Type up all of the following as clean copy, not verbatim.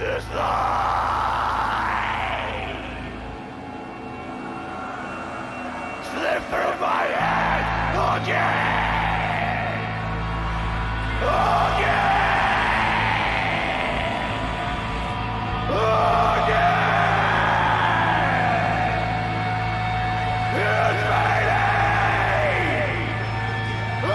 this light. Slip through my head again. It's fading. Again.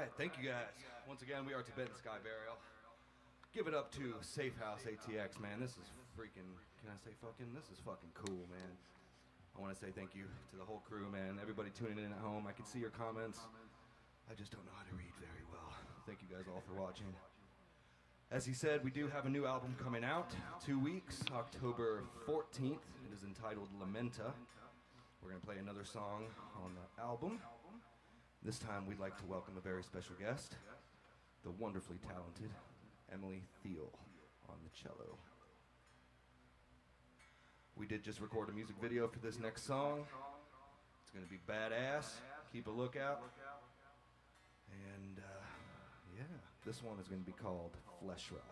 right, thank you guys. Once again, we are Tibetan Sky Burial. Give it up to Safehouse ATX, man. This is freaking, can I say fucking? This is fucking cool, man. I want to say thank you to the whole crew, man. Everybody tuning in at home. I can see your comments. I just don't know how to read very well. Thank you guys all for watching. As he said, we do have a new album coming out, 2 weeks, October 14th. It is entitled Lamenta. We're going to play another song on the album. This time we'd like to welcome a very special guest, the wonderfully talented Emily Thiel on the cello. We did just record a music video for this next song. It's going to be badass. Keep a lookout. And yeah, this one is going to be called Flesh Rot.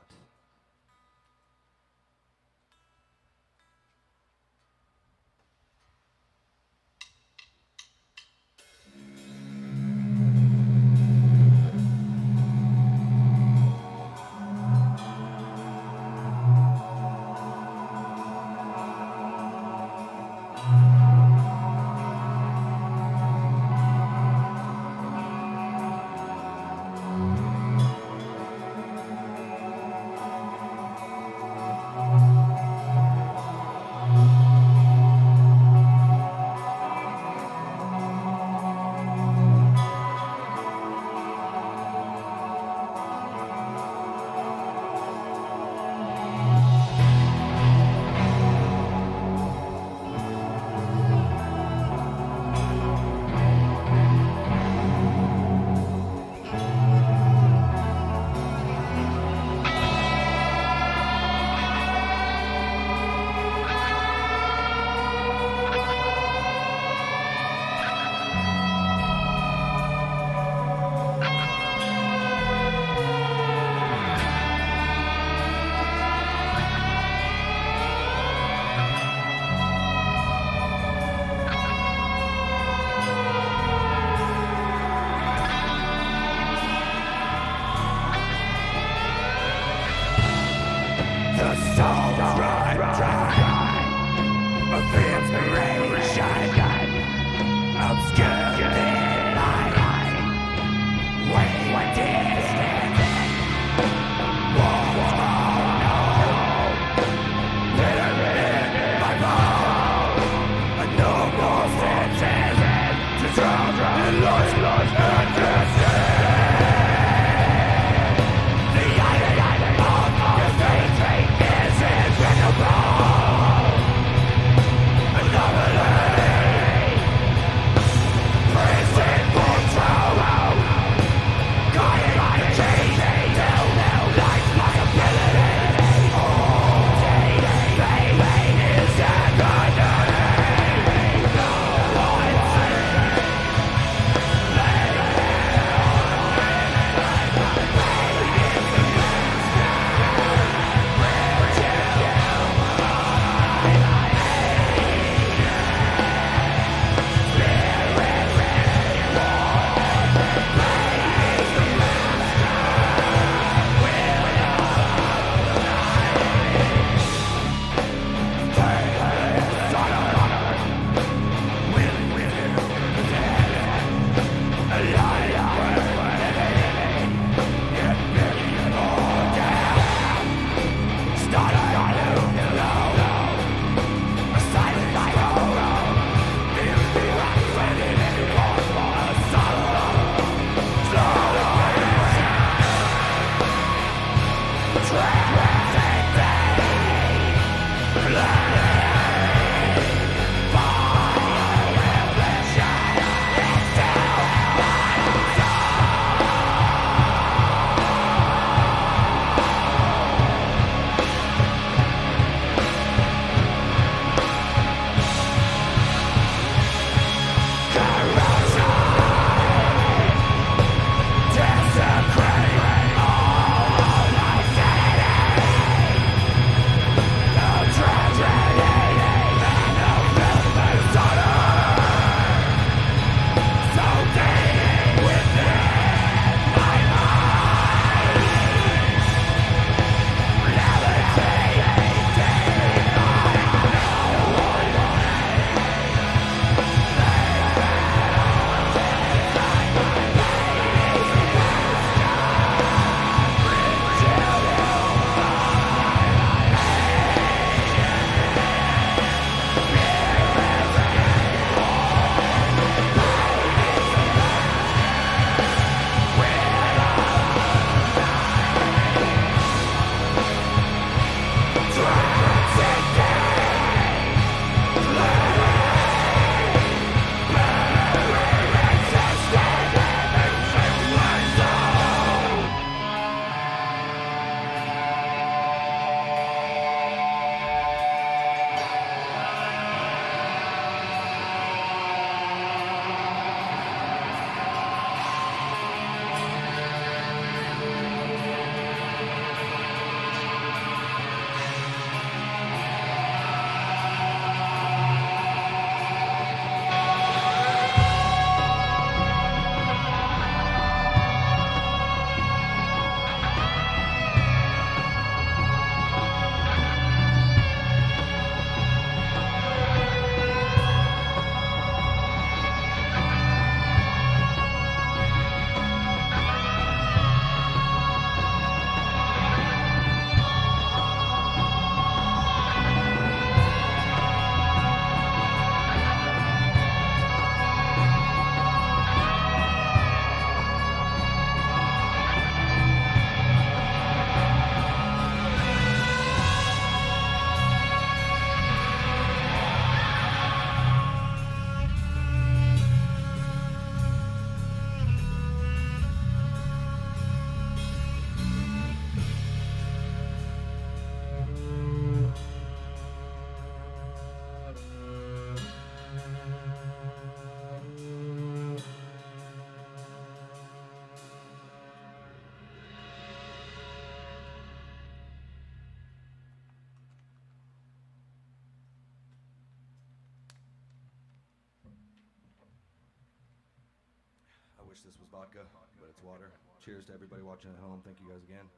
wish this was vodka, but it's water. Cheers to everybody watching at home. Thank you guys again.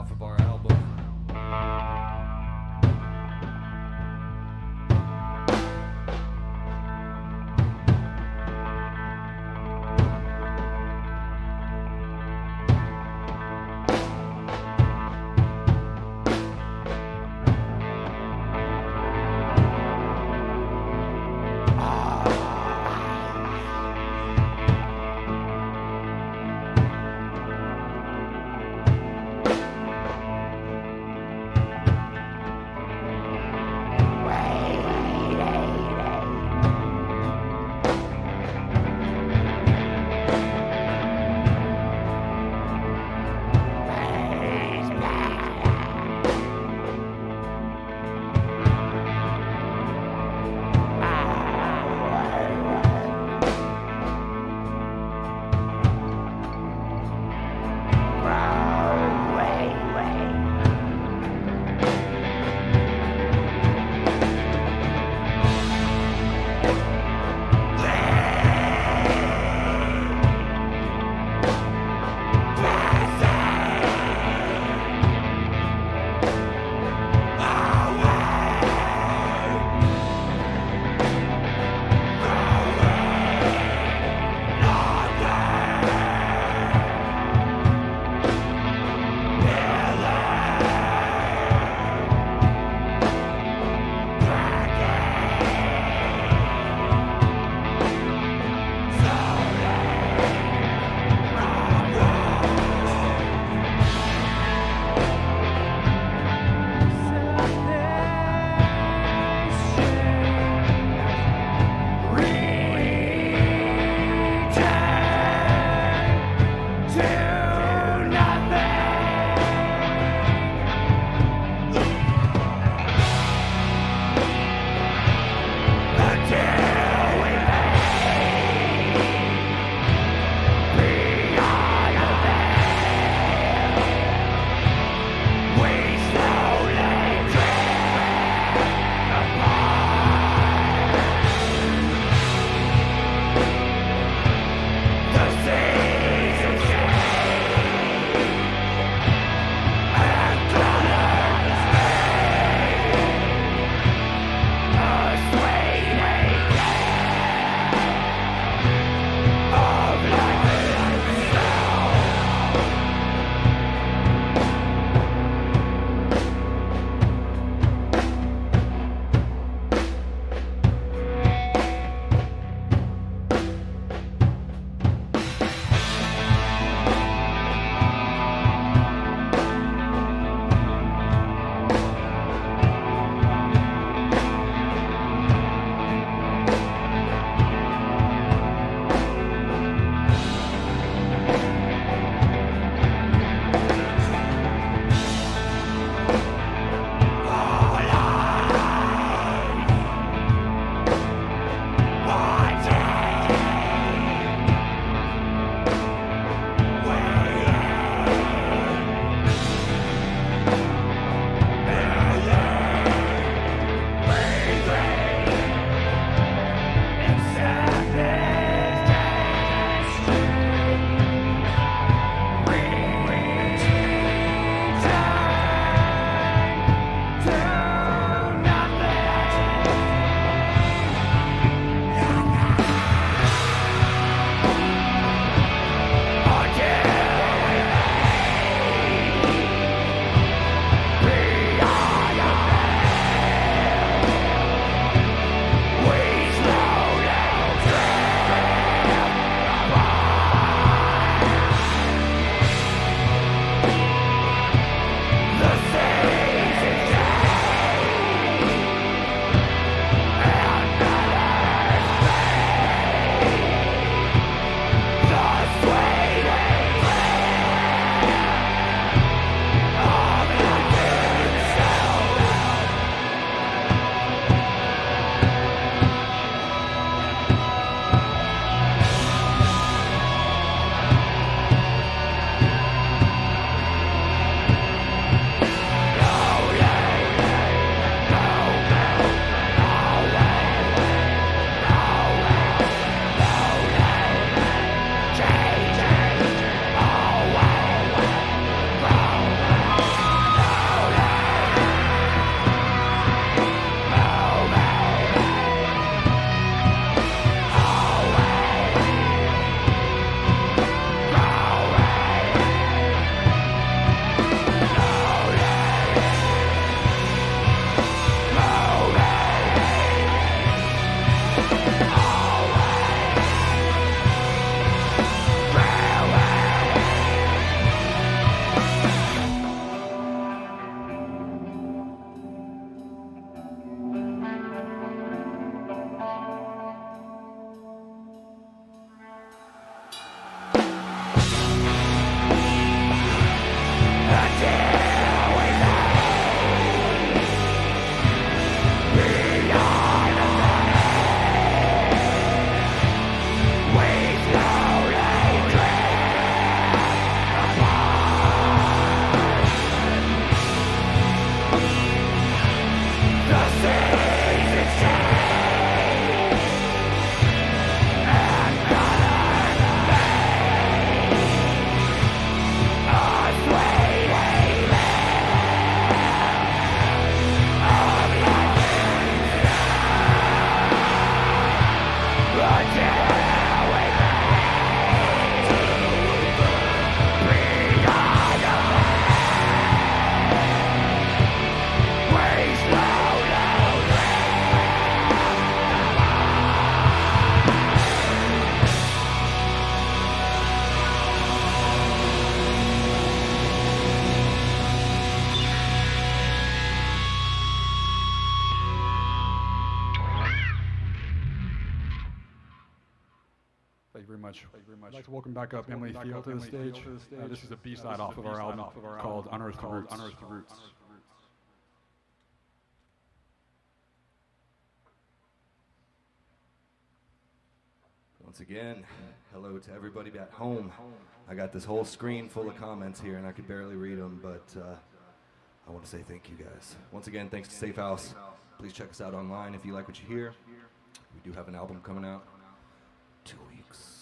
off of our album. Thank you very much. I'd like to welcome back up Emily Field to the stage. This is a B-side off of our album called Unearth the Roots. Once again, hello to everybody at home. I got this whole screen full of comments here and I could barely read them, but I want to say thank you guys. Once again, thanks to Safehouse. Please check us out online if you like what you hear. We do have an album coming out. 2 weeks.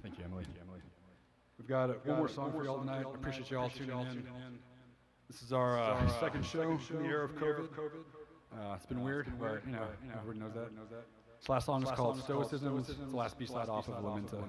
Thank you, Emily. We've got one more song for y'all tonight. I appreciate y'all tuning in. This is our second show in the era of COVID. It's been weird, but everybody knows that. This last song is called Stoicism. It's the last B-side off of Lamenta.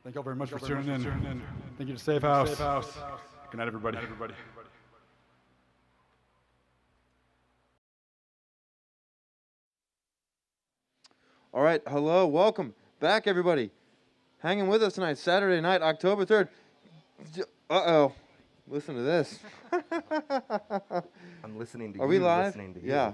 Thank you all very much for tuning in. Thank you to Safehouse. Good night, everybody. All right, hello, welcome back, everybody. Hanging with us tonight, Saturday night, October 3rd. Uh-oh, listen to this. I'm listening to Are you. we live? Listening to you. Yeah.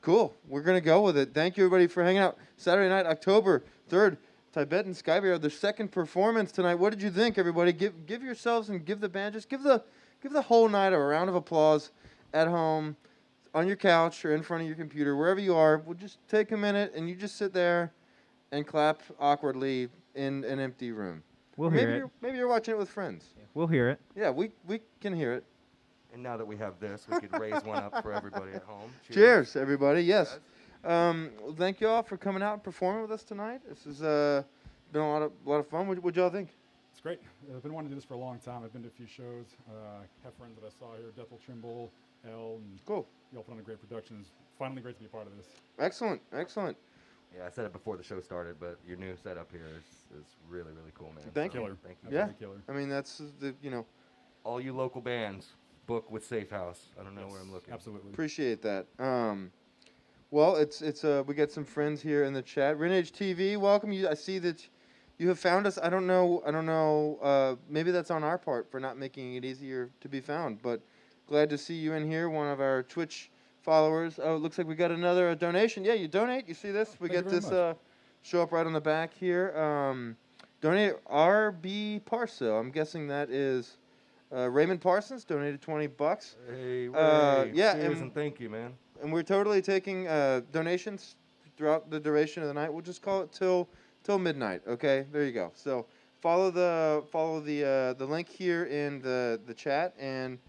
Cool, we're going to go with it. Thank you, everybody, for hanging out. Saturday night, October 3rd, Tibetan Sky Burial, their second performance tonight. What did you think, everybody? Give yourselves and give the band, just give the whole night a round of applause at home, on your couch or in front of your computer, wherever you are. We'll just take a minute and you just sit there and clap awkwardly in an empty room. We'll hear it. Maybe you're watching it with friends. We'll hear it. Yeah, we can hear it. And now that we have this, we could raise one up for everybody at home. Cheers, everybody. Yes. Thank you all for coming out and performing with us tonight. This has been a lot of fun. What y'all think? It's great. I've been wanting to do this for a long time. I've been to a few shows. Have friends that I saw here, Death Will Trimble, Elle, and Cool. you all put on a great production. It's finally great to be a part of this. Excellent. Excellent. Yeah, I said it before the show started, but your new setup here is really, really cool, man. Thank you. Killer. Thank you. Yeah. Killer. I mean, that's the All you local bands, book with Safehouse. I don't know where I'm looking. Absolutely. appreciate that. Well, it's we got some friends here in the chat. Renage TV, welcome you. I see that you have found us. I don't know. Maybe that's on our part for not making it easier to be found, but glad to see you in here. One of our Twitch followers. Oh, it looks like we got another donation. Yeah, you donate. You see this? We Thank get you this very much. show up right on the back here. Donate RB Parso. I'm guessing that is Raymond Parsons. Donated $20. Hey, Yeah, cheers and- and thank you, man. And we're totally taking donations throughout the duration of the night. We'll just call it till midnight. Okay, there you go. So follow the link here in the chat and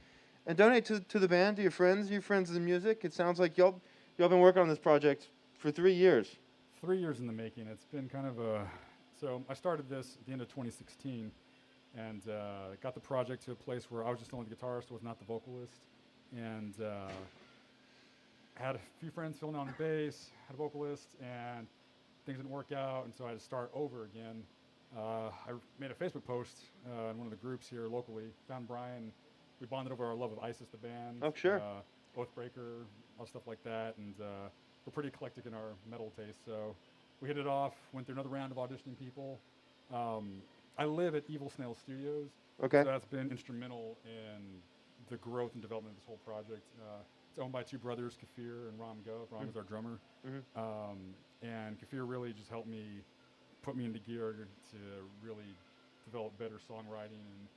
donate to the band, to your friends of the music. It sounds like y'all been working on this project for 3 years. 3 years in the making. It's been kind of a... So I started this at the end of 2016 and got the project to a place where I was just only the guitarist, was not the vocalist. And had a few friends filling on the bass, had a vocalist, and things didn't work out, and so I had to start over again. I made a Facebook post in one of the groups here locally, found Brian. We bonded over our love of ISIS, the band. Oh, sure. Oathbreaker, all stuff like that, and we're pretty eclectic in our metal taste, so we hit it off, went through another round of auditioning people. I live at Evil Snail Studios, Okay. so that's been instrumental in the growth and development of this whole project. It's owned by two brothers, Kafir and Ram Gov. Ram is our drummer. And Kafir really just helped me, put me into gear to really develop better songwriting and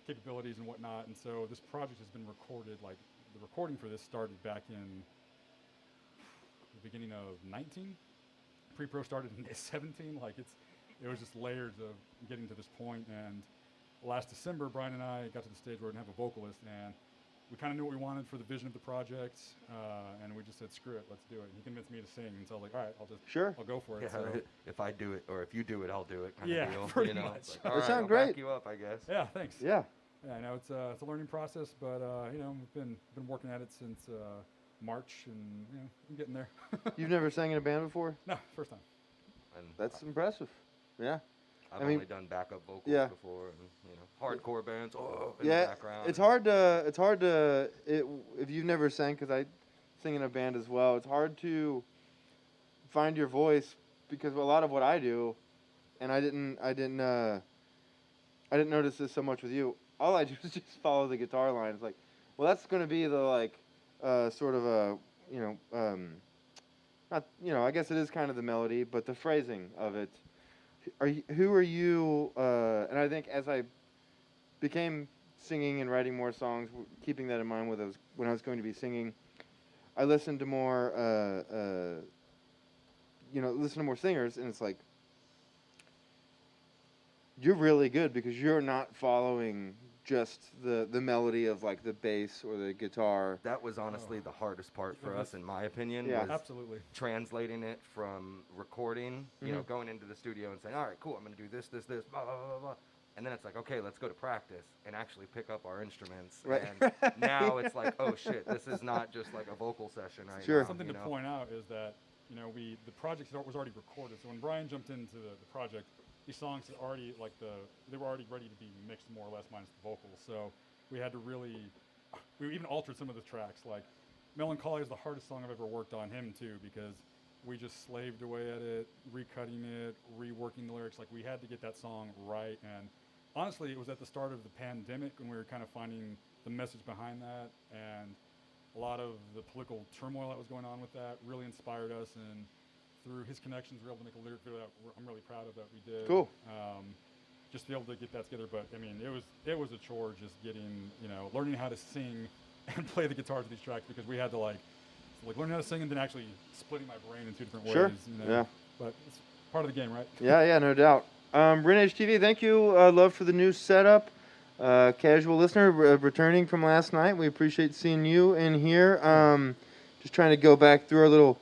capabilities and whatnot. And so this project has been recorded, like the recording for this started back in the beginning of 19. Pre-pro started in 17. Like it was just layers of getting to this point. And last December, Brian and I got to the stage where we didn't have a vocalist, and we kind of knew what we wanted for the vision of the project, and we just said, screw it, let's do it. And he convinced me to sing, and so I was like, all right, I'll go for it. Yeah, So, if I do it, or if you do it, I'll do it. Kind Yeah, of deal. pretty You know? much. It's like, That all right, sounds I'll great. back you up, I guess. yeah, thanks. Yeah. Yeah, I know it's a learning process, but we've been working at it since March, and I'm getting there. You've never sang in a band before? No, first time. And That's impressive. Yeah. I've I mean- only done backup vocals Yeah. before, and hardcore bands. In Yeah, the background. it's hard to if you've never sang, because I sing in a band as well. It's hard to find your voice because a lot of what I do, and I didn't notice this so much with you. All I do is just follow the guitar line. It's like, well, that's going to be the sort of a not I guess it is kind of the melody, but the phrasing of it. Who are you? And I think as I became singing and writing more songs, keeping that in mind when I was going to be singing, I listened to more, listen to more singers, and it's like, you're really good because you're not following just the melody of like the bass or the guitar. That was honestly the hardest part for us, in my opinion. Yeah. Was Absolutely. translating it from recording, going into the studio and saying, all right, cool, I'm going to do this, blah, blah, blah, blah. And then it's like, okay, let's go to practice and actually pick up our instruments. Right. And now it's like, oh, shit, this is not just like a vocal session right Sure. now. Something to point out is that the project was already recorded. So when Brian jumped into the project, these songs had already they were already ready to be mixed more or less minus the vocals. So we had to we even altered some of the tracks. Like Melancholy is the hardest song I've ever worked on him too, because we just slaved away at it, recutting it, reworking the lyrics. Like we had to get that song right. And honestly, it was at the start of the pandemic when we were kind of finding the message behind that, and a lot of the political turmoil that was going on with that really inspired us, and through his connections, we were able to make a lyric video that I'm really proud of that we did. Cool. Just to be able to get that together, but I mean, it was a chore just getting, learning how to sing and play the guitar to these tracks, because we had to like learning how to sing and then actually splitting my brain in two different Sure. ways. Yeah. But it's part of the game, right? Yeah, no doubt. Renage TV, thank you, love, for the new setup. Casual listener returning from last night. We appreciate seeing you in here. Just trying to go back through our little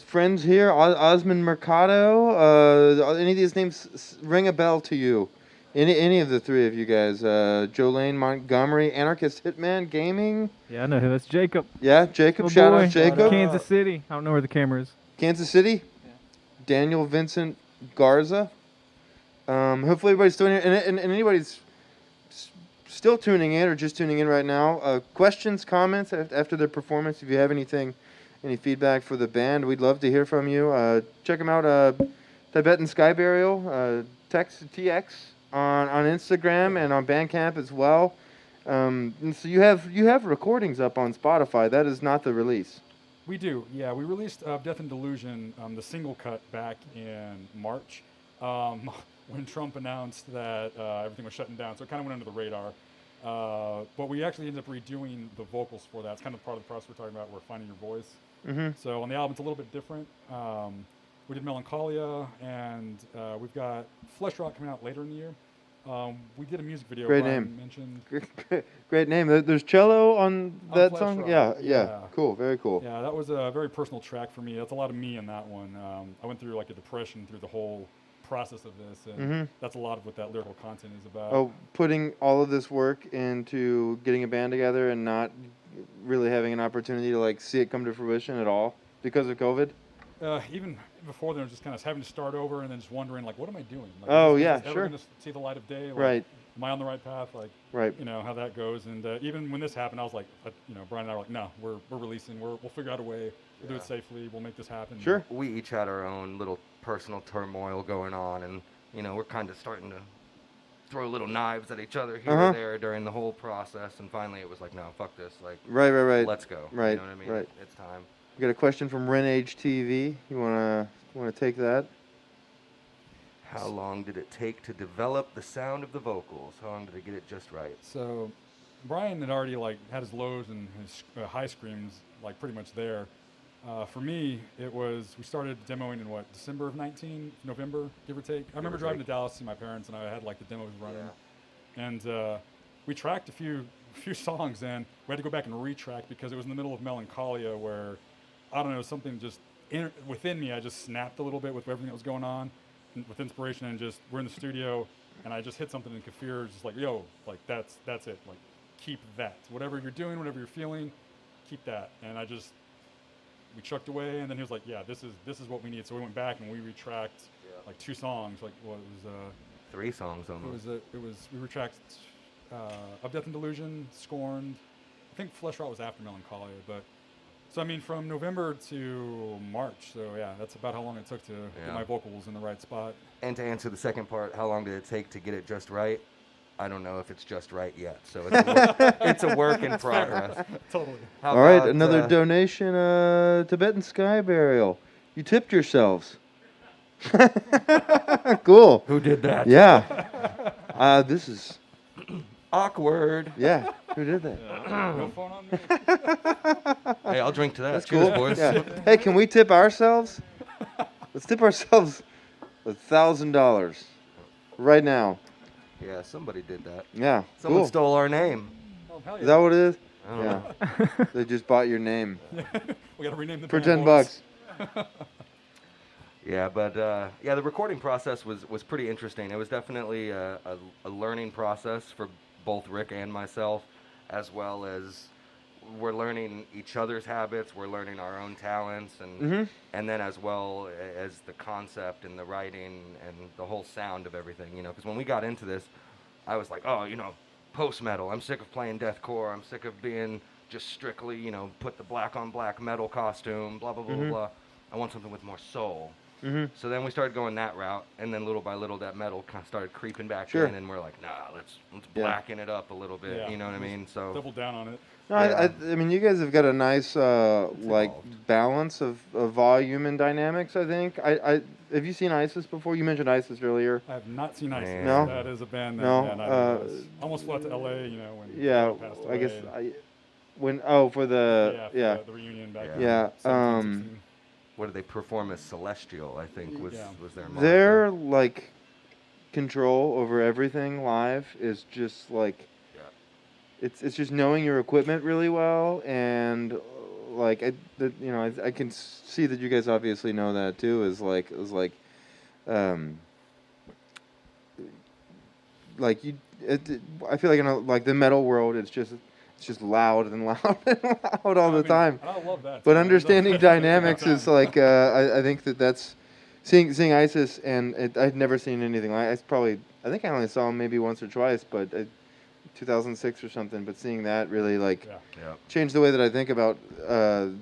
friends here. Osmond Mercado. Any of these names ring a bell to you? Any of the three of you guys, Jolene Montgomery, Anarchist Hitman Gaming. Yeah, I know him. That's Jacob. Yeah, Jacob. My Shout boy. out Jacob. Kansas City. I don't know where the camera is. Kansas City. Yeah. Daniel Vincent Garza. Hopefully everybody's still in here, and anybody's still tuning in or just tuning in right now. Questions, comments after their performance. If you have anything, any feedback for the band, we'd love to hear from you. Check them out. Tibetan Sky Burial. Text TX on Instagram and on Bandcamp as well. And so you have recordings up on Spotify. That is not the release. We do, yeah. We released Death and Delusion, the single cut, back in March when Trump announced that everything was shutting down. So it kind of went under the radar. But we actually ended up redoing the vocals for that. It's kind of part of the process we're talking about. We're finding your voice. Mm-hmm. So on the album, it's a little bit different. We did Melancholia, and we've got Flesh Rot coming out later in the year. We did a music video. Great Brian name. mentioned. Great name. There's cello on that Flesh song? Rot. Yeah. Cool. Very cool. Yeah, that was a very personal track for me. That's a lot of me in that one. I went through like a depression through the whole process of this, and that's a lot of what that lyrical content is about. Oh, putting all of this work into getting a band together and not really having an opportunity to like see it come to fruition at all because of COVID? Even before then, I was just kind of having to start over and then just wondering, like, what am I doing? Like, Oh, is yeah, this ever sure. going to see the light of day? Like, Right. Am I on the right path? Like, Right. you know, how that goes. And even when this happened, I was like, Brian and I were like, no, we're releasing. We'll figure out a way. We'll do it safely. We'll make this happen. Sure. We each had our own little personal turmoil going on, and we're kind of starting to throw little knives at each other here or there during the whole process. And finally, it was like, no, fuck this. Like, Right. let's go. Right, You know what I mean? right. It's time. We got a question from Renage TV. You wanna take that? How long did it take to develop the sound of the vocals? How long did it get it just right? So Brian had already like had his lows and his high screams like pretty much there. For me, it was, we started demoing in December of 19, November, give or take. I remember driving to Dallas to see my parents, and I had like the demos running. Yeah. And we tracked a few songs, and we had to go back and retrack because it was in the middle of Melancholia where, I don't know, something just within me, I just snapped a little bit with everything that was going on, with inspiration, and just, we're in the studio, and I just hit something, and Kafir was just like, yo, like, that's it. Like, keep that. Whatever you're doing, whatever you're feeling, keep that. And we chucked away, and then he was like, yeah, this is what we need. So we went back and we retracked like 2 songs. Like, what was 3 songs almost. we retracked Of Death and Delusion, Scorned. I think Flesh Rot was after Melancholia, but so I mean from November to March. So yeah, that's about how long it took to get my vocals in the right spot. And to answer the second part, how long did it take to get it just right? I don't know if it's just right yet. So it's a work in progress. Totally. All right, another donation, Tibetan Sky Burial. You tipped yourselves. Cool. Who did that? Yeah. This is Awkward. Yeah. Who did that? No phone on me. Hey, I'll drink to that. That's Cheers, cool. boys. Yeah. Hey, can we tip ourselves? Let's tip ourselves $1,000 right now. Yeah, somebody did that. Yeah. Someone Cool. stole our name. Oh, hell yeah. Is that what it is? I don't know. They just bought your name We gotta rename the for band, $10. boys. Yeah, but the recording process was pretty interesting. It was definitely a learning process for both Rick and myself, as well as we're learning each other's habits, we're learning our own talents, and then as well as the concept and the writing and the whole sound of everything, because when we got into this, I was like, oh, post-metal, I'm sick of playing deathcore, I'm sick of being just strictly, put the black on black metal costume, blah, blah, blah, blah, blah. I want something with more soul. So then we started going that route, and then little by little that metal kind of started creeping back in, and we're like, nah, let's blacken it up a little bit, Yeah. you know what I mean? So Double down on it. No, I mean, you guys have got a nice balance of volume and dynamics. I think. Have you seen ISIS before? You mentioned ISIS earlier. I have not seen ISIS. No? That is a band that No, I almost flew out to LA, when Yeah, he passed away. I guess for the the reunion back Yeah, in 17, 16. what did they perform as Celestial, I think, was their motto. their like control over everything live is just like it's just knowing your equipment really well, and like I can see that you guys obviously know that too. like I feel like in like the metal world, it's just loud and loud and loud all the time. And I love that. But too. understanding It's about dynamics is time. like I think that's seeing ISIS, and I'd never seen anything like. I think I only saw him maybe once or twice, but 2006 or something. But seeing that really like changed the way that I think about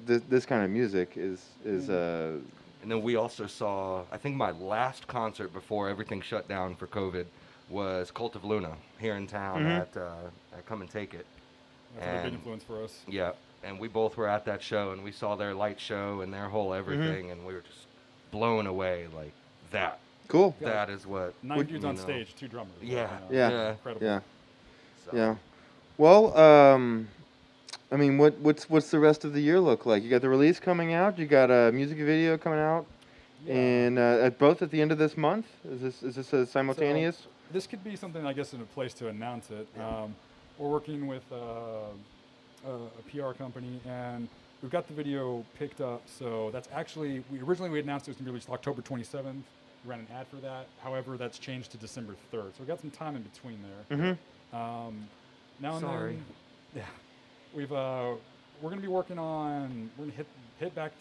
this kind of music is. And then we also saw, I think my last concert before everything shut down for COVID was Cult of Luna here in town at Come and Take It. That's a big influence for us. Yeah, and we both were at that show, and we saw their light show and their whole everything, and we were just blown away like that. Cool. That is what. 9 dudes on stage, 2 drummers. Yeah. Yeah. Incredible. Yeah. So. Yeah. Well, I mean, what's the rest of the year look like? You got the release coming out. You got a music video coming out, and both at the end of this month. Is this a simultaneous? So this could be something, I guess, in a place to announce it. We're working with a PR company, and we've got the video picked up. So that's actually originally we announced it was going to be released October 27th. We ran an ad for that. However, that's changed to December 3rd. So we got some time in between there. Now and then, yeah, we're going to be working on. We're going to head back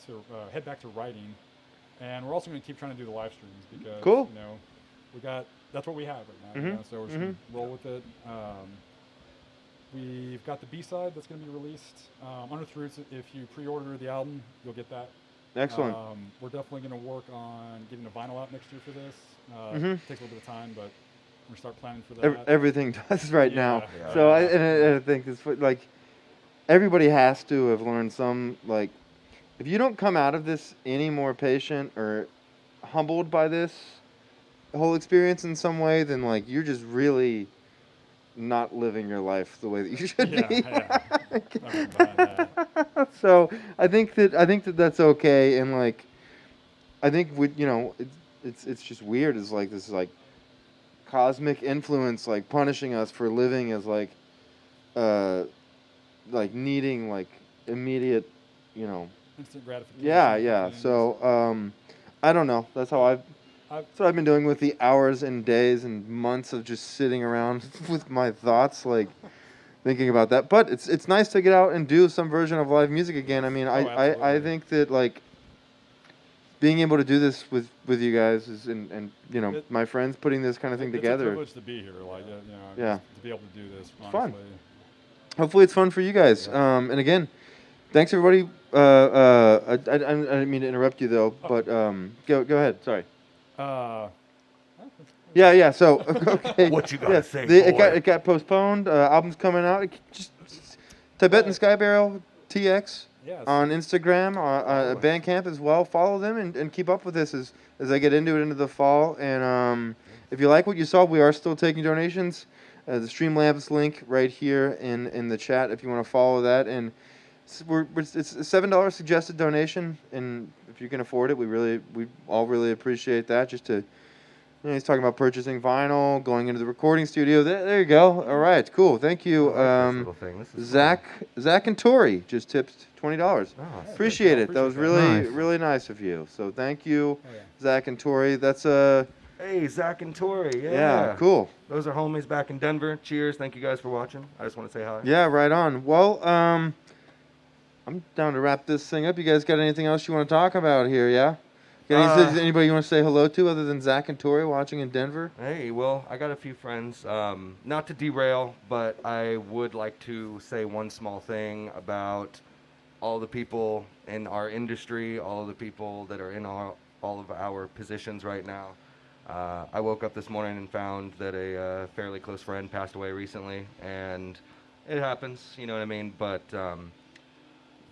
to writing, and we're also going to keep trying to do the live streams because you know that's what we have right now. You know, so we're just going to roll with it. We've got the B-side that's going to be released. Unearthed Roots, if you pre-order the album, you'll get that. Excellent. We're definitely going to work on getting a vinyl out next year for this. Takes a little bit of time, but we're going to start planning for that. Everything does right now. Yeah. So I think it's like everybody has to have learned some, like, if you don't come out of this any more patient or humbled by this whole experience in some way, then like you're just really not living your life the way that you should be. So I think that that's okay, and like I think it's just weird. It's like this like cosmic influence like punishing us for living as like needing like immediate instant gratification. Yeah. So I don't know. That's what I've been doing with the hours and days and months of just sitting around with my thoughts, like thinking about that. But it's nice to get out and do some version of live music again. I mean, I think that like being able to do this with you guys is and my friends putting this kind of thing together. It's a privilege to be here, like yeah, to be able to do this. It's fun. Hopefully, it's fun for you guys. And again, thanks everybody. I didn't mean to interrupt you though, but go ahead. Sorry. Yeah. So okay. What you gotta say? It got postponed. Album's coming out. Just Tibetan Sky Barrel TX on Instagram, Bandcamp as well. Follow them and keep up with this as I get into the fall. And if you like what you saw, we are still taking donations. The Streamlabs link right here in the chat if you want to follow that. And it's a $7 suggested donation, and if you can afford it, we all really appreciate that. Just to, he's talking about purchasing vinyl, going into the recording studio. There you go. All right, cool. Thank you, Zach and Tori just tipped $20. Appreciate it. That was really nice of you. So thank you, Zach and Tori. That's Hey, Zach and Tori. Yeah, cool. Those are homies back in Denver. Cheers. Thank you guys for watching. I just want to say hi. Yeah, right on. Well, I'm down to wrap this thing up. You guys got anything else you want to talk about here, yeah? Anybody you want to say hello to other than Zach and Tori watching in Denver? Hey, well, I got a few friends. Not to derail, but I would like to say one small thing about all the people in our industry, all of the people that are in all of our positions right now. I woke up this morning and found that a fairly close friend passed away recently, and it happens, you know what I mean? But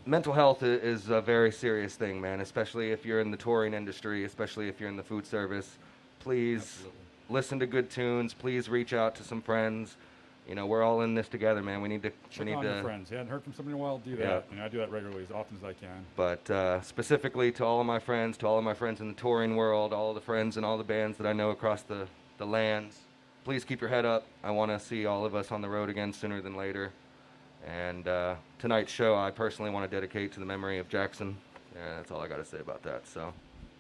mental health is a very serious thing, man, especially if you're in the touring industry, especially if you're in the food service. Please listen to good tunes. Please reach out to some friends. You know, we're all in this together, man. We need to check on your friends. You hadn't heard from somebody in a while, do that. Yeah. You know, I do that regularly as often as I can. But specifically to all of my friends, to all of my friends in the touring world, all of the friends and all the bands that I know across the lands, please keep your head up. I want to see all of us on the road again sooner than later. And tonight's show, I personally want to dedicate to the memory of Jackson. Yeah, that's all I got to say about that. So,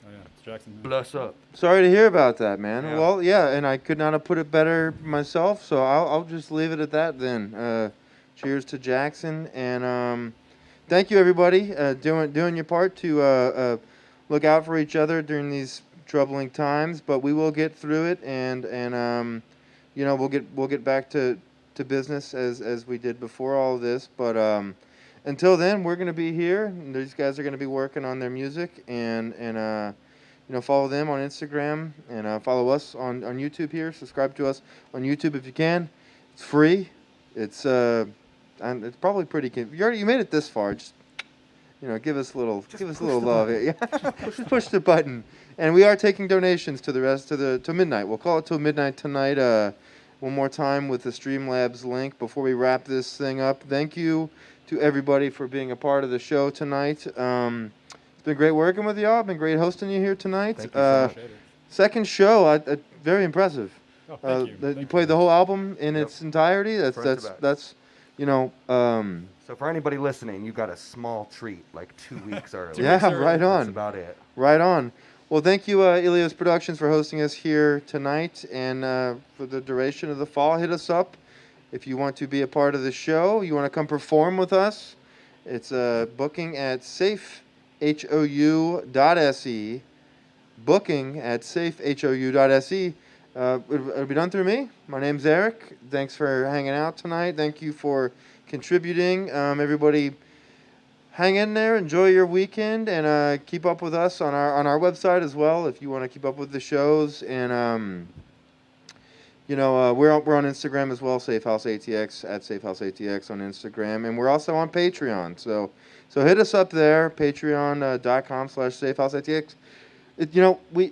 Oh, yeah. It's Jackson. Bless up. Sorry to hear about that, man. Yeah. Well, yeah, and I could not have put it better myself, so I'll just leave it at that then. Cheers to Jackson, and thank you everybody doing your part to look out for each other during these troubling times. But we will get through it, and you know, we'll get back to business as we did before all of this. But until then, we're gonna be here. And these guys are gonna be working on their music, and you know, follow them on Instagram, and follow us on YouTube here. Subscribe to us on YouTube if you can. It's free. It's and it's probably pretty. You made it this far. Just, you know, give us a little love. Yeah, just push the button. And we are taking donations to the rest to midnight. We'll call it till midnight tonight. One more time with the Streamlabs link before we wrap this thing up. Thank you to everybody for being a part of the show tonight. It's been great working with y'all. Been great hosting you here tonight. Thank you so much. Second show, very impressive. Oh, thank you. You played the whole album in its entirety. That's you know. So for anybody listening, you got a small treat, like 2 weeks early. Yeah, right on. That's about it. Right on. Well, thank you, Ilios Productions, for hosting us here tonight, and for the duration of the fall. Hit us up if you want to be a part of the show. You want to come perform with us. It's booking at safehou.se. Booking at safehou.se. It'll be done through me. My name's Eric. Thanks for hanging out tonight. Thank you for contributing. Everybody, hang in there. Enjoy your weekend, and keep up with us on our website as well if you want to keep up with the shows. And you know, we're on Instagram as well. Safehouse ATX at Safehouse ATX on Instagram, and we're also on Patreon. So hit us up there. Patreon.com/SafehouseATX. You know, we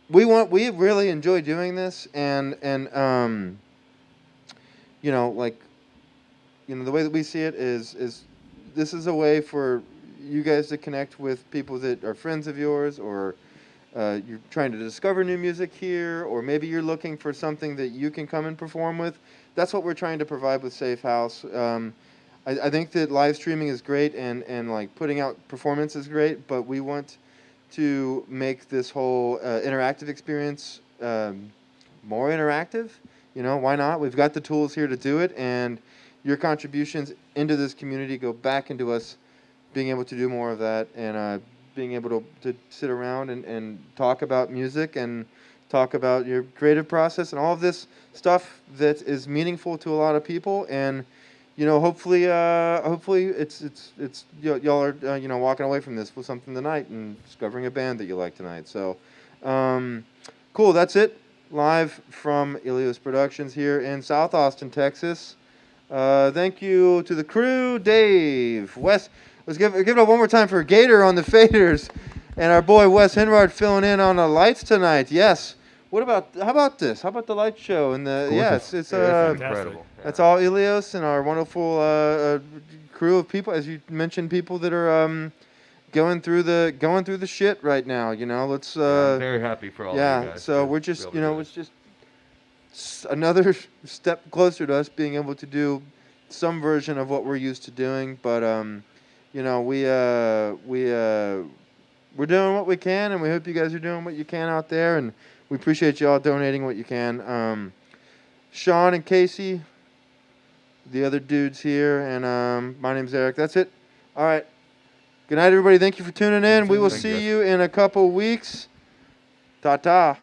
really enjoy doing this, and you know, like, you know, the way that we see it is this is a way for you guys to connect with people that are friends of yours, or you're trying to discover new music here, or maybe you're looking for something that you can come and perform with. That's what we're trying to provide with Safe House. I think that live streaming is great, and like putting out performance is great, but we want to make this whole interactive experience more interactive. You know, why not? We've got the tools here to do it, and your contributions into this community go back into us being able to do more of that, and being able to sit around and talk about music and talk about your creative process and all of this stuff that is meaningful to a lot of people. And you know, hopefully it's y'all are you know, walking away from this with something tonight and discovering a band that you like tonight. So cool. That's it. Live from Ilios Productions here in South Austin, Texas. Thank you to the crew, Dave, Wes. Let's give it up one more time for Gator on the faders, and our boy Wes Henrard filling in on the lights tonight. Yes. How about this? How about the light show? And it's Incredible. that's all Ilios and our wonderful crew of people, as you mentioned, people that are going through the shit right now. You know, let's. I'm very happy for all of you guys. So to we're be just, able you to know, do it's just another step closer to us being able to do some version of what we're used to doing. But you know, we're doing what we can, and we hope you guys are doing what you can out there, and we appreciate you all donating what you can. Sean and Casey, the other dudes here, and my name's Eric. That's it. All right. Good night, everybody. Thank you for tuning in. We will see you in a couple weeks. Ta-ta.